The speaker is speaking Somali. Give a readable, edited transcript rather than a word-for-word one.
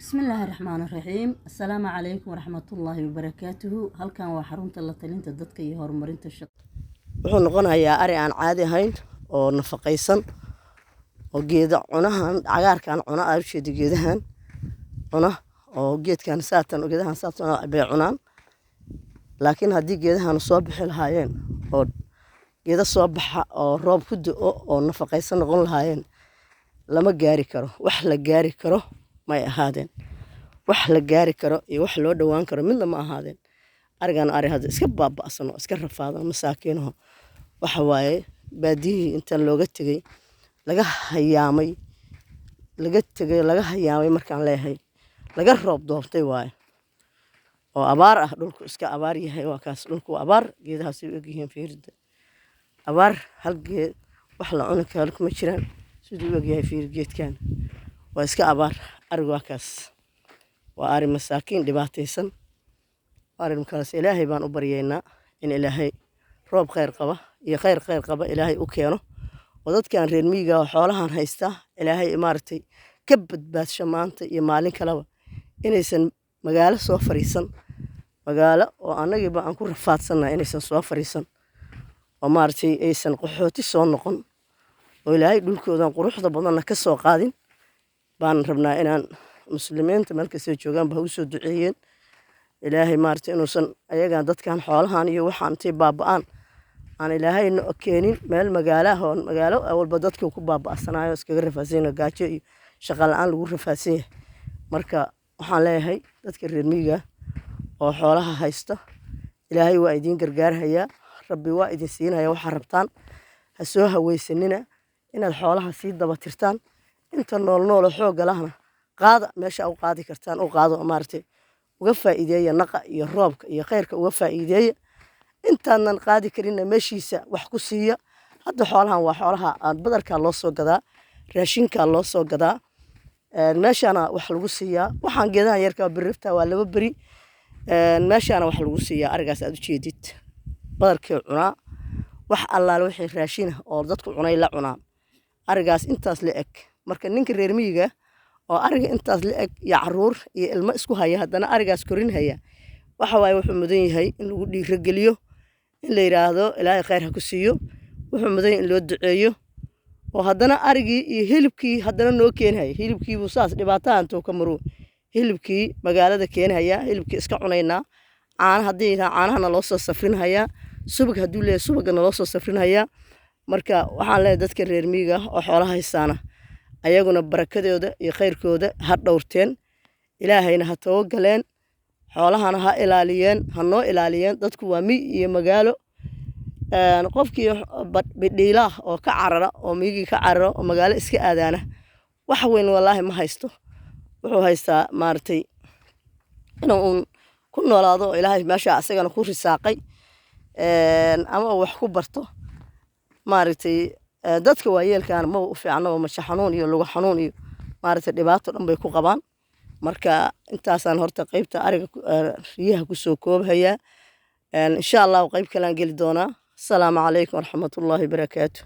بسم الله الرحمن الرحيم. السلام عليكم ورحمة الله وبركاته. هل كان وحرمت الله تلين تدتك يهور مرنت الشق wuxuu noqonayaa ari aan caadi ahayn oo nafaqaysan oo geeda cunahan cagaarkan cuna ay sheedi geedahan cuna oo geedkan saatan geedahan saatan bay cunaan laakiin haddii geedahan soo bixi lahaayeen oo geeda soo baxa oo roob ku da'o oo nafaqaysan noqon lahaayeen lama gaari karo wax la gaari karo may ahaadeen wax la gaari karo iyo wax loo dhawaan karo midna ma ahaadeen arigan ari hada iska baaba'san oo iska rafaadan masaakiinaha waxa waaye baadiyii inta looga tagay laga hayaamay markaan leeyahay laga roob dooftay waaye oo abaar ah dhulku iska abaar yahay waa kaas dhulku abaar geedaha si u egyihiin fiirida abaar hal geed wax la cuni karo kuma jiraan sidoo u egyahay fiir geedkan waa iska abaar ariga waa kaas waa ari masaakiin dhibaataysan arinkaas ilaahay baan u baryeynaa in ilaahay roob khayr qaba iyo khayr qaba ilaahay u keeno oo dadkan reer miyiga xoolahan haysta ilaahay imaartay ka badbaadsho maanta iyo maalin kaleba inaysan magaalo soo fariisan magaalo oo anagiiba aan ku rafaadsanahay inaysan soo fariisan oo maartay aysan qaxooti soo noqon oo ilaahay dhulkoodan quruxda badanna ka soo qaadin baan rabnaa inaan muslimiinta meel kasta joogaan ba u soo duceeyeen ilaahay maartay inuusan ayaga dadkan xoolahan iyo waxaan intay baaba'aan aan ilaahayna keenin meel magaalo walba dadku ku baaba'sanayo iskaga rafaasanayo gaajo iyo shaqo la'aan lagu rafaasan yahay marka waxaan leeyahay dadka reer miyiga oo xoolaha haysta ilaahay waa idin gargaaraya rabbi waa idin siinaya waxa rabtaan ha soo haweysanina inaad xoolaha sii daba tirtaan inta nool xoog galahna qaada meesha u qaadi kartaan oo qaado maartay uga faa'iideeya naqa iyo roobka iyo khayrka uga faa'iideeya intaanan qaadi karinna meeshiisa wax ku siiya hadda xoolahan waa xoolaha aan badarka loo soo gadaa raashinka loo soo gadaa meeshana wax lagu siiyaa waxaan geedahan yarka birifta waa laba bari meeshana wax lagu siiyaa arigaas aad u jeedid badarkii cunaa wax allaale wixii raashin oo dadku cunay la cunaa arigaas intaas la eg marka ninka reer miyiga oo ariga intaas la eg iyo caruur iyo ilmo isku haya haddana arigaas korin haya waxa waaye wuxuu mudan yahay in lagu dhiirigeliyo in la yiraahdo ilaahay khayr ha ku siiyo wuxuu mudan in loo duceeyo oo haddana arigii iyo hilibkii haddana noo keenaya hilibkii buu saas dhibaataan too ka maro hilibkii magaalada keenaya hilibkii iska cunaynaa haddii caanahana loo soo safrinaya subag hadduu leeyahay subagana loo soo safrinaya marka waxaan leeyahay dadka reer miyiga oo xoolaha haystaana ayaguna barakadooda iyo khayrkooda ha dhowrteen ilaahayna ha tawagaleen xoolahana ha ilaaliyeen ha noo ilaaliyeen dadku waa miyi iyo magaalo qofkii bidhiilaah oo ka carara oo miyigii ka carara oo magaalo iska aadaana wax weyn wallaahi ma haysto wuxuu haystaa maartay inuu ku noolaado oo ilaahay meesha asagana ku risaaqay ama wax ku barto maartay dadka waayeelkaan ma u fiicno masha xanuun iyo lugu xanuun iyo maartay dhibaato dhan bay ku qabaan marka intaasaan horta qaybta ariga riyaha ku soo koobhaya insha Allah qayb kale aan gali doonaa. Assalaamu calaykum waraxmatullaahi wabarakaatuh.